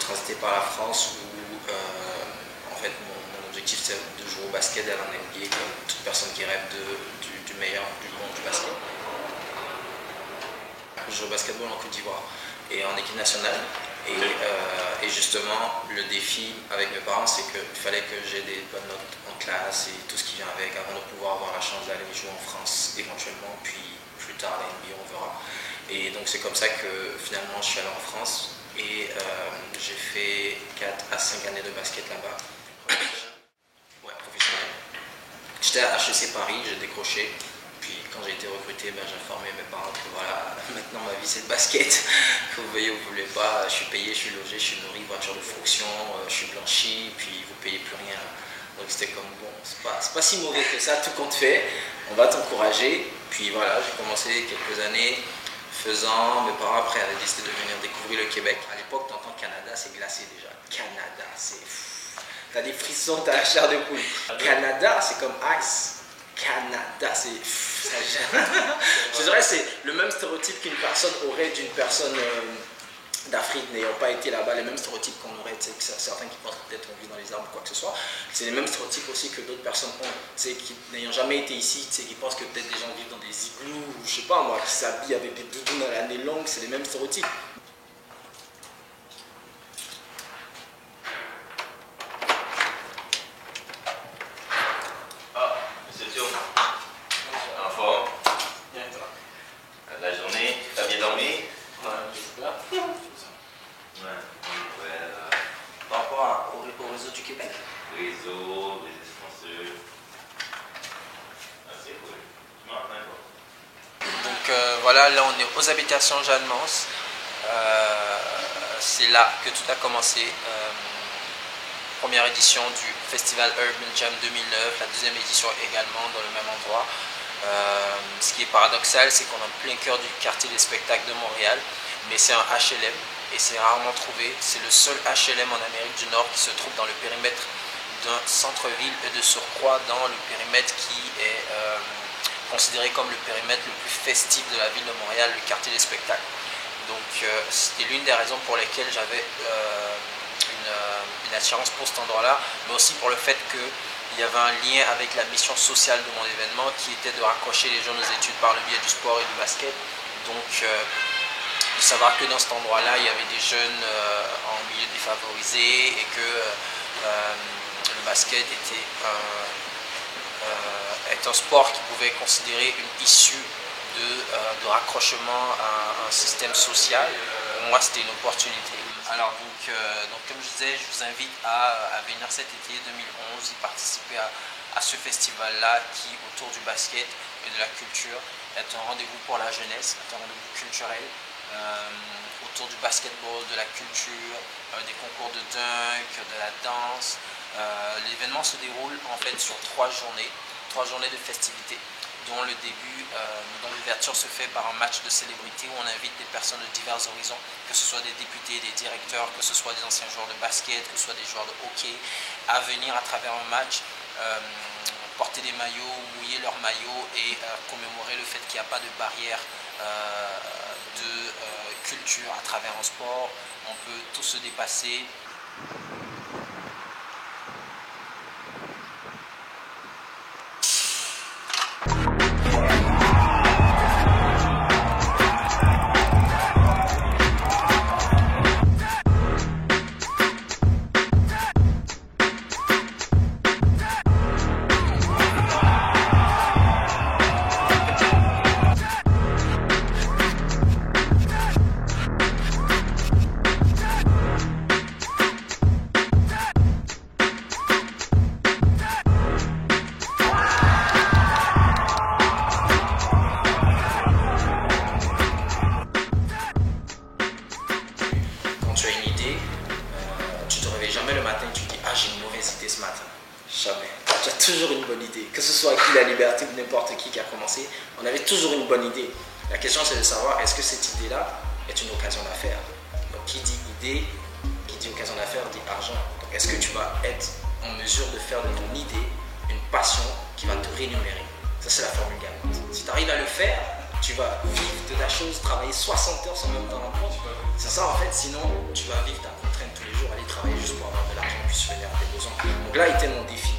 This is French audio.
transité par la France où en fait mon objectif c'est de jouer au basket et en NBA comme toute personne qui rêve du meilleur du monde du basket. Je joue au basketball en Côte d'Ivoire et en équipe nationale. Et justement, le défi avec mes parents, c'est qu'il fallait que j'ai des bonnes notes en classe et tout ce qui vient avec avant de pouvoir avoir la chance d'aller jouer en France éventuellement, puis plus tard à la NBA, on verra. Et donc c'est comme ça que finalement je suis allé en France et j'ai fait 4 à 5 années de basket là-bas. Ouais, professionnel. J'étais à HEC Paris, j'ai décroché. Puis quand j'ai été recruté, j'ai informé mes parents que voilà, maintenant ma vie c'est de basket. Que vous voyez, vous voulez pas, je suis payé, je suis logé, je suis nourri, voiture de fonction, je suis blanchi, puis vous payez plus rien. Donc c'était comme bon, c'est pas si mauvais que ça, tout compte fait, on va t'encourager. Puis voilà, j'ai commencé quelques années faisant, mes parents après avaient décidé de venir découvrir le Québec. À l'époque, t'entends Canada, c'est glacé déjà. Canada, c'est... T'as des frissons, t'as la chair de poule. Canada, c'est comme ice. Canada, c'est... Je dirais c'est le même stéréotype qu'une personne aurait d'une personne d'Afrique n'ayant pas été là-bas, les mêmes stéréotypes qu'on aurait, que certains qui pensent peut-être qu'on vit dans les arbres ou quoi que ce soit, c'est les mêmes stéréotypes aussi que d'autres personnes ont, qui n'ayant jamais été ici, qui pensent que peut-être des gens vivent dans des igloos, ou je sais pas moi, qui s'habillent avec des doudounes à l'année longue, c'est les mêmes stéréotypes. Voilà, là on est aux habitations Jeanne Mance. C'est là que tout a commencé. Première édition du Festival Urban Jam 2009, la deuxième édition également dans le même endroit. Ce qui est paradoxal, c'est qu'on est en plein cœur du quartier des spectacles de Montréal, mais c'est un HLM et c'est rarement trouvé. C'est le seul HLM en Amérique du Nord qui se trouve dans le périmètre d'un centre-ville et de surcroît dans le périmètre qui est considéré comme le périmètre le plus festif de la ville de Montréal, le quartier des spectacles. Donc c'était l'une des raisons pour lesquelles j'avais une attirance pour cet endroit-là, mais aussi pour le fait qu'il y avait un lien avec la mission sociale de mon événement qui était de raccrocher les jeunes aux études par le biais du sport et du basket. Donc de savoir que dans cet endroit-là, il y avait des jeunes en milieu défavorisé et que le basket était un sport qui pouvait considérer une issue de raccrochement à un système social. Pour moi, c'était une opportunité. Alors, donc, comme je disais, je vous invite à venir cet été 2011 et participer à ce festival-là qui, autour du basket et de la culture, est un rendez-vous pour la jeunesse, est un rendez-vous culturel. Autour du basketball, de la culture, des concours de dunk, de la danse. L'événement se déroule en fait sur 3 journées de festivités, dont le début, dont l'ouverture se fait par un match de célébrités où on invite des personnes de divers horizons, que ce soit des députés, des directeurs, que ce soit des anciens joueurs de basket, que ce soit des joueurs de hockey, à venir à travers un match porter des maillots, mouiller leurs maillots et commémorer le fait qu'il n'y a pas de barrière de culture à travers un sport. On peut tous se dépasser. Le matin, tu dis ah j'ai une mauvaise idée ce matin. Jamais. Tu as toujours une bonne idée. Que ce soit Guy La Liberté ou n'importe qui a commencé, on avait toujours une bonne idée. La question c'est de savoir est-ce que cette idée-là est une occasion d'affaires. Donc qui dit idée, qui dit occasion d'affaires dit argent. Donc est-ce que tu vas être en mesure de faire de ton idée une passion qui va te rémunérer. Ça c'est la formule gagnante. Si tu arrives à le faire, tu vas vivre de la chose, travailler 60 heures sans même t'en rendre compte. C'est ça en fait, sinon tu vas vivre ta contrainte tous les jours, aller travailler juste pour avoir de l'argent puis subvenir à tes besoins. Donc là était mon défi.